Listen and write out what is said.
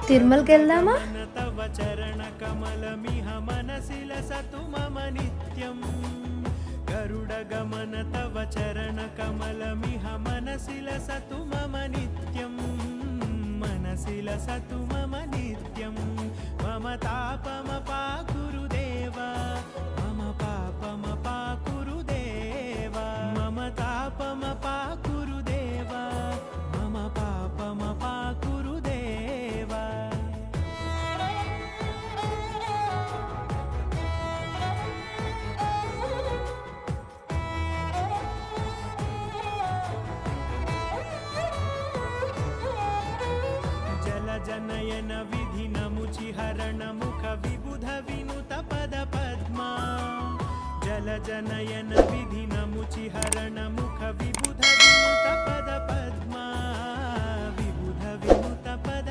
తిరుమలకి వెళ్దామా? తవ చరణ కమలమిహ మనసిల సతు మమ నిత్యం గరుడ గమన తవ చరణ కమలమిహ మనసిల సతు మమ నిత్యం మనసిల సతు మమ నిత్యం మమ తాపమ పాకురుదేవా మమ పాపమ పాకురుదేవా మమ తాపమ పాకురుదేవా మమ పాపమ పాకురుదేవా. జనయన విధి నముచి హరణ ముఖ విబుధ వినుత పద పద్మా జల జనయన విధి నముచి హరణ ముఖ విబుధ వినుత పద పద్మా విబుధ వినుత పద